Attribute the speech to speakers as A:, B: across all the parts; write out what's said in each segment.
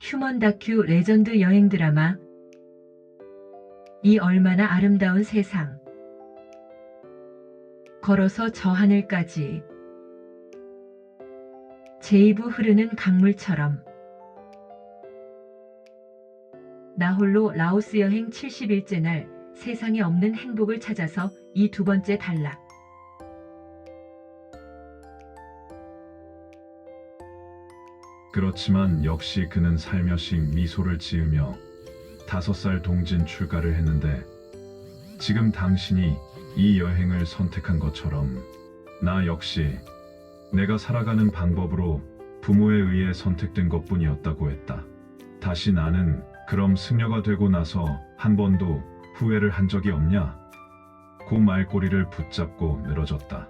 A: 휴먼 다큐 레전드 여행 드라마 이 얼마나 아름다운 세상. 걸어서 저 하늘까지. 제이부 흐르는 강물처럼. 나 홀로 라오스 여행 70일째 날 세상에 없는 행복을 찾아서 이 두 번째 단락.
B: 그렇지만 역시 그는 살며시 미소를 지으며 5살 동진 출가를 했는데 지금 당신이 이 여행을 선택한 것처럼 나 역시 내가 살아가는 방법으로 부모에 의해 선택된 것뿐이었다고 했다. 다시 나는 그럼 승려가 되고 나서 한 번도 후회를 한 적이 없냐? 그 말꼬리를 붙잡고 늘어졌다.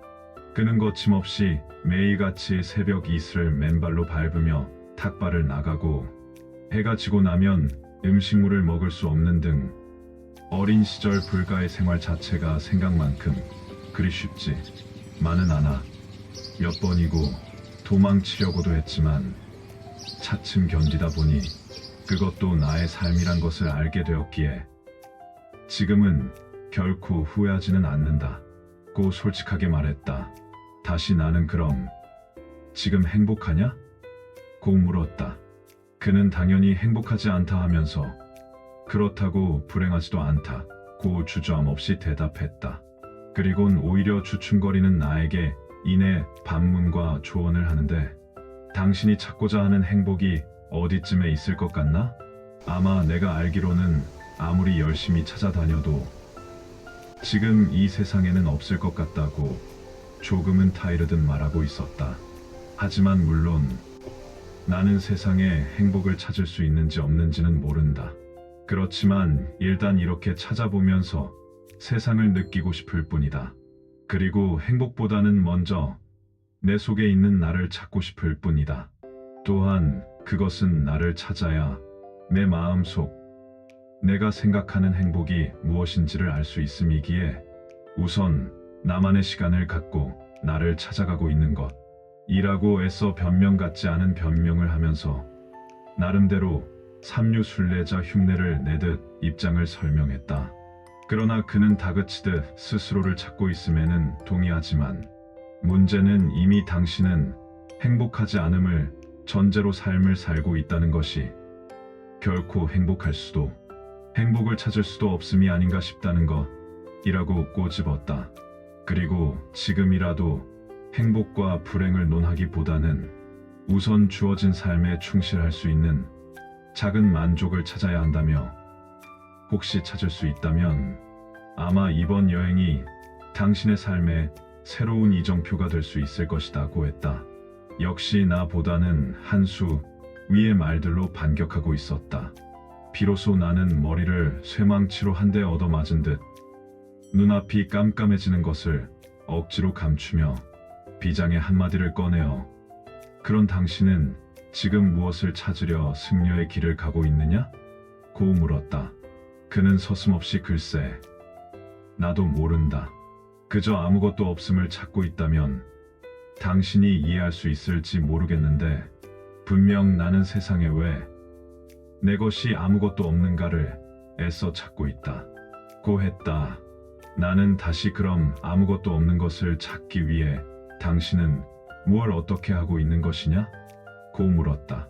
B: 그는 거침없이 매일같이 새벽 이슬을 맨발로 밟으며 탁발을 나가고 해가 지고 나면 음식물을 먹을 수 없는 등 어린 시절 불가의 생활 자체가 생각만큼 그리 쉽지만은 않아. 몇 번이고 도망치려고도 했지만 차츰 견디다 보니 그것도 나의 삶이란 것을 알게 되었기에 지금은 결코 후회하지는 않는다. 고 솔직하게 말했다. 다시 나는 그럼 지금 행복하냐? 고 물었다. 그는 당연히 행복하지 않다 하면서 그렇다고 불행하지도 않다 고 주저함 없이 대답했다. 그리곤 오히려 주춤거리는 나에게 이내 반문과 조언을 하는데 당신이 찾고자 하는 행복이 어디쯤에 있을 것 같나? 아마 내가 알기로는 아무리 열심히 찾아다녀도 지금 이 세상에는 없을 것 같다고 조금은 타이르듯 말하고 있었다. 하지만 물론 나는 세상에 행복을 찾을 수 있는지 없는지는 모른다. 그렇지만 일단 이렇게 찾아보면서 세상을 느끼고 싶을 뿐이다. 그리고 행복보다는 먼저 내 속에 있는 나를 찾고 싶을 뿐이다. 또한 그것은 나를 찾아야 내 마음속 내가 생각하는 행복이 무엇인지를 알 수 있음이기에 우선 나만의 시간을 갖고 나를 찾아가고 있는 것. 이라고 애써 변명 같지 않은 변명을 하면서 나름대로 삼류 순례자 흉내를 내듯 입장을 설명했다. 그러나 그는 다그치듯 스스로를 찾고 있음에는 동의하지만 문제는 이미 당신은 행복하지 않음을 전제로 삶을 살고 있다는 것이 결코 행복할 수도 행복을 찾을 수도 없음이 아닌가 싶다는 것이라고 꼬집었다. 그리고 지금이라도 행복과 불행을 논하기보다는 우선 주어진 삶에 충실할 수 있는 작은 만족을 찾아야 한다며 혹시 찾을 수 있다면 아마 이번 여행이 당신의 삶에 새로운 이정표가 될 수 있을 것이다고 했다. 역시 나보다는 한 수 위의 말들로 반격하고 있었다. 비로소 나는 머리를 쇠망치로 한 대 얻어맞은 듯 눈앞이 깜깜해지는 것을 억지로 감추며 비장의 한마디를 꺼내어 그런 당신은 지금 무엇을 찾으려 승려의 길을 가고 있느냐? 고 물었다. 그는 서슴없이 글쎄 나도 모른다. 그저 아무것도 없음을 찾고 있다면 당신이 이해할 수 있을지 모르겠는데 분명 나는 세상에 왜 내 것이 아무것도 없는가를 애써 찾고 있다. 고 했다. 나는 다시 그럼 아무것도 없는 것을 찾기 위해 당신은 무엇을 어떻게 하고 있는 것이냐? 고 물었다.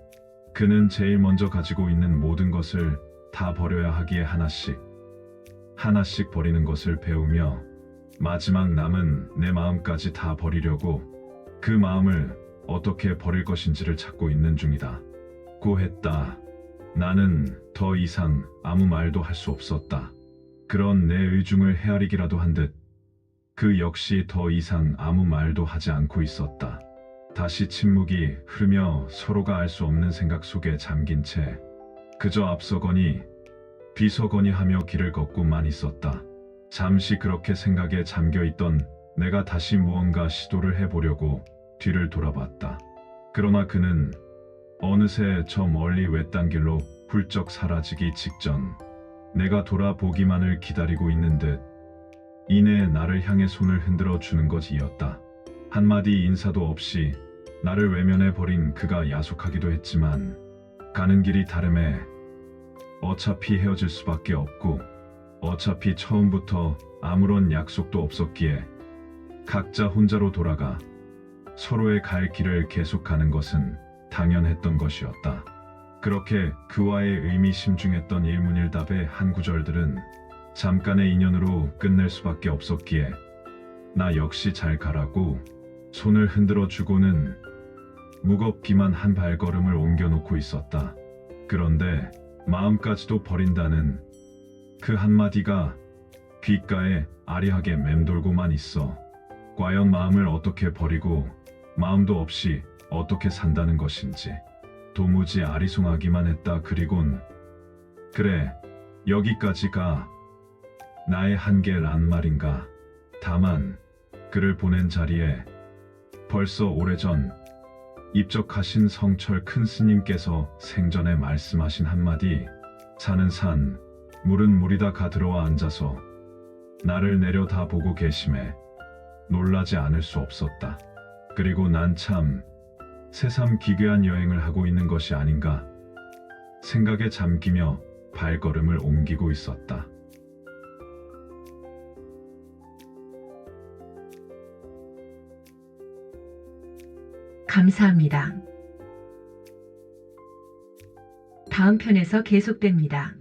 B: 그는 제일 먼저 가지고 있는 모든 것을 다 버려야 하기에 하나씩 버리는 것을 배우며 마지막 남은 내 마음까지 다 버리려고 그 마음을 어떻게 버릴 것인지를 찾고 있는 중이다. 고 했다. 나는 더 이상 아무 말도 할 수 없었다. 그런 내 의중을 헤아리기라도 한 듯 그 역시 더 이상 아무 말도 하지 않고 있었다. 다시 침묵이 흐르며 서로가 알 수 없는 생각 속에 잠긴 채 그저 앞서거니 뒤서거니 하며 길을 걷고만 있었다. 잠시 그렇게 생각에 잠겨있던 내가 다시 무언가 시도를 해보려고 뒤를 돌아봤다. 그러나 그는 어느새 저 멀리 외딴 길로 훌쩍 사라지기 직전 내가 돌아보기만을 기다리고 있는 듯 이내 나를 향해 손을 흔들어 주는 것이었다. 한마디 인사도 없이 나를 외면해 버린 그가 야속하기도 했지만 가는 길이 다름에 어차피 헤어질 수밖에 없고 어차피 처음부터 아무런 약속도 없었기에 각자 혼자로 돌아가 서로의 갈 길을 계속 가는 것은 당연했던 것이었다. 그렇게 그와의 의미심중했던 일문일답의 한 구절들은 잠깐의 인연으로 끝낼 수밖에 없었기에 나 역시 잘 가라고 손을 흔들어 주고는 무겁기만 한 발걸음을 옮겨놓고 있었다. 그런데 마음까지도 버린다는 그 한마디가 귓가에 아리하게 맴돌고만 있어. 과연 마음을 어떻게 버리고 마음도 없이 어떻게 산다는 것인지 도무지 아리송하기만 했다. 그리곤 그래, 여기까지가 나의 한계란 말인가. 다만 그를 보낸 자리에 벌써 오래전 입적하신 성철 큰 스님께서 생전에 말씀하신 한마디, 산은 산, 물은 물이다 가 들어와 앉아서 나를 내려다보고 계심에 놀라지 않을 수 없었다. 그리고 난 참 새삼 기괴한 여행을 하고 있는 것이 아닌가 생각에 잠기며 발걸음을 옮기고 있었다.
A: 감사합니다. 다음 편에서 계속됩니다.